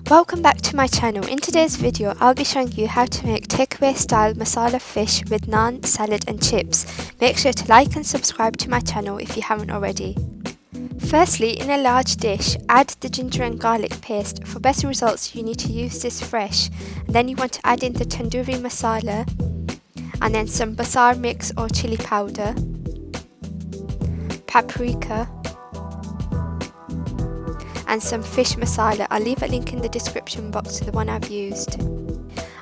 Welcome back to my channel. In today's video I'll be showing you how to make takeaway style masala fish with naan, salad and chips. Make sure to like and subscribe to my channel if you haven't already. Firstly, in a large dish, add the ginger and garlic paste. For better results you need to use this fresh. And then you want to add in the tandoori masala and then some basar mix or chili powder, paprika and some fish masala. I'll leave a link in the description box to the one I've used.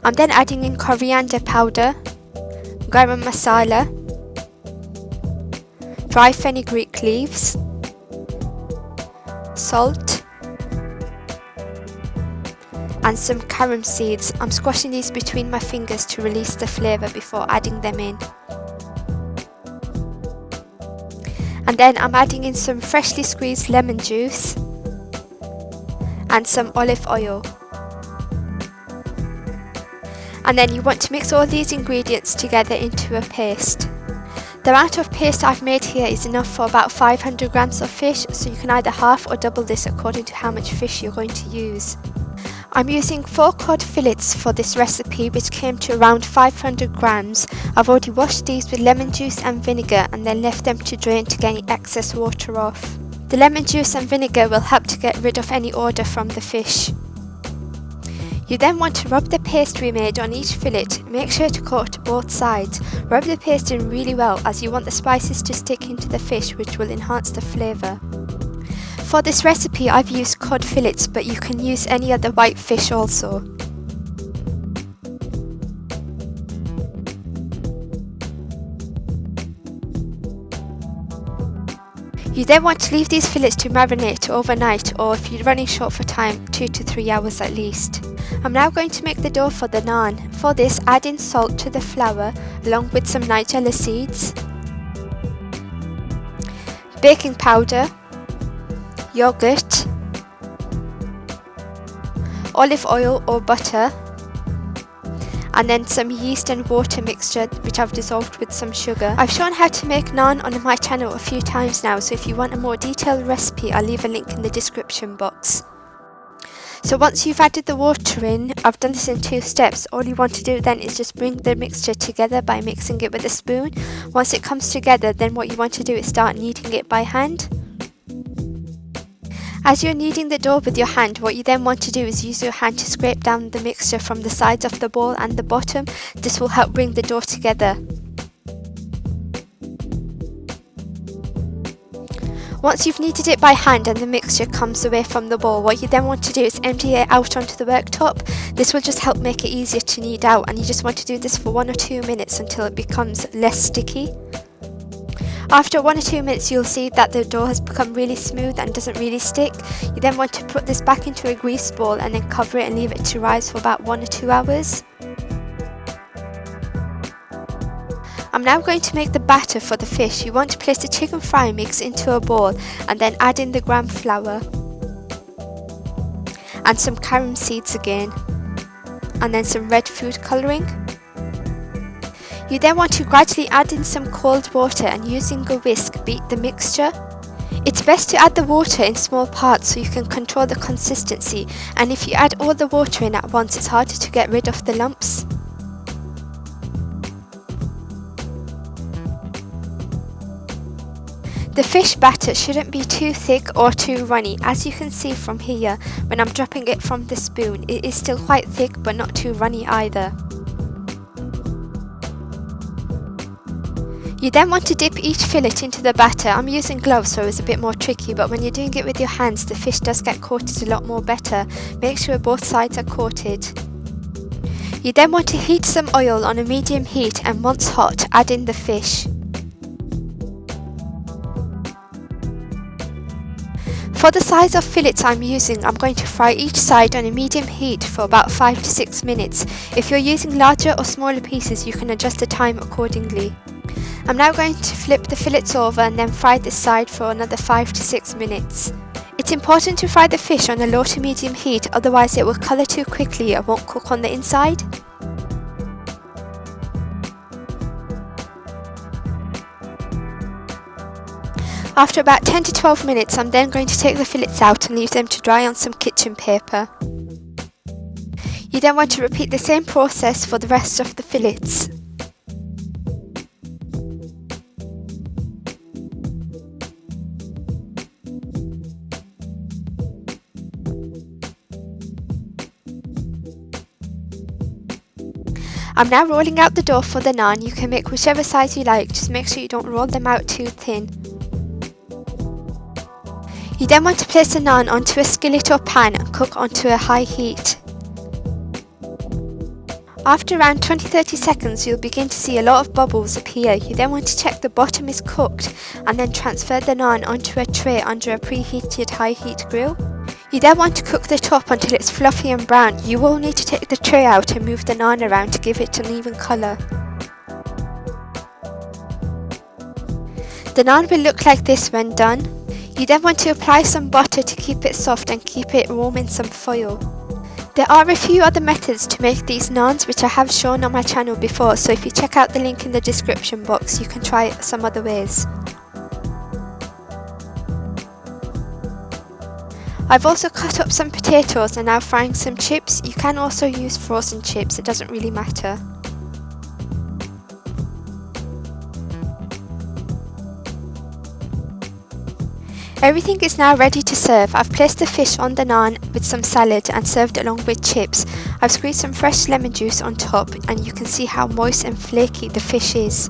I'm then adding in coriander powder, garam masala, dry fenugreek leaves, salt and some carom seeds. I'm squashing these between my fingers to release the flavour before adding them in. And then I'm adding in some freshly squeezed lemon juice and some olive oil. And then you want to mix all these ingredients together into a paste. The amount of paste I've made here is enough for about 500 grams of fish, so you can either half or double this according to how much fish you're going to use. I'm using 4 cod fillets for this recipe, which came to around 500 grams. I've already washed these with lemon juice and vinegar and then left them to drain to get any excess water off. The lemon juice and vinegar will help to get rid of any odour from the fish. You then want to rub the paste we made on each fillet. Make sure to coat both sides. Rub the paste in really well as you want the spices to stick into the fish, which will enhance the flavour. For this recipe I've used cod fillets, but you can use any other white fish also. You then want to leave these fillets to marinate overnight, or if you're running short for time, 2 to 3 hours at least. I'm now going to make the dough for the naan. For this, add in salt to the flour along with some Nigella seeds, baking powder, yogurt, olive oil or butter, and then some yeast and water mixture which I've dissolved with some sugar. I've shown how to make naan on my channel a few times now, so if you want a more detailed recipe I'll leave a link in the description box. So once you've added the water in, I've done this in 2 steps. All you want to do then is just bring the mixture together by mixing it with a spoon. Once it comes together, then what you want to do is start kneading it by hand. As you're kneading the dough with your hand, what you then want to do is use your hand to scrape down the mixture from the sides of the bowl and the bottom. This will help bring the dough together. Once you've kneaded it by hand and the mixture comes away from the bowl, what you then want to do is empty it out onto the worktop. This will just help make it easier to knead out, and you just want to do this for 1 or 2 minutes until it becomes less sticky. After 1 or 2 minutes you'll see that the dough has become really smooth and doesn't really stick. You then want to put this back into a grease bowl and then cover it and leave it to rise for about 1 or 2 hours. I'm now going to make the batter for the fish. You want to place the chicken fry mix into a bowl and then add in the gram flour and some carom seeds again, and then some red food colouring. You then want to gradually add in some cold water and using a whisk beat the mixture. It's best to add the water in small parts so you can control the consistency, and if you add all the water in at once it's harder to get rid of the lumps. The fish batter shouldn't be too thick or too runny. As you can see from here, when I'm dropping it from the spoon, it is still quite thick but not too runny either. You then want to dip each fillet into the batter. I'm using gloves so it's a bit more tricky, but when you're doing it with your hands the fish does get coated a lot more better. Make sure both sides are coated. You then want to heat some oil on a medium heat, and once hot add in the fish. For the size of fillets I'm using, I'm going to fry each side on a medium heat for about 5 to 6 minutes. If you're using larger or smaller pieces you can adjust the time accordingly. I'm now going to flip the fillets over and then fry this side for another 5 to 6 minutes. It's important to fry the fish on a low to medium heat, otherwise it will colour too quickly and won't cook on the inside. After about 10 to 12 minutes, I'm then going to take the fillets out and leave them to dry on some kitchen paper. You then want to repeat the same process for the rest of the fillets. I'm now rolling out the dough for the naan. You can make whichever size you like, just make sure you don't roll them out too thin. You then want to place the naan onto a skillet or pan and cook onto a high heat. After around 20-30 seconds you'll begin to see a lot of bubbles appear. You then want to check the bottom is cooked and then transfer the naan onto a tray under a preheated high heat grill. You then want to cook the top until it's fluffy and brown. You will need to take the tray out and move the naan around to give it an even colour. The naan will look like this when done. You then want to apply some butter to keep it soft and keep it warm in some foil. There are a few other methods to make these naans which I have shown on my channel before, so if you check out the link in the description box you can try some other ways. I've also cut up some potatoes and now frying some chips. You can also use frozen chips, it doesn't really matter. Everything is now ready to serve. I've placed the fish on the naan with some salad and served along with chips. I've squeezed some fresh lemon juice on top and you can see how moist and flaky the fish is.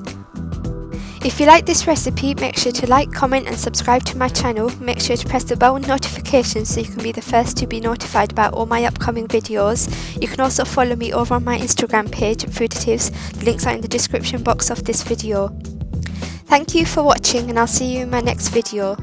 If you like this recipe, make sure to like, comment and subscribe to my channel. Make sure to press the bell notification so you can be the first to be notified about all my upcoming videos. You can also follow me over on my Instagram page, Fooditives. The links are in the description box of this video. Thank you for watching and I'll see you in my next video.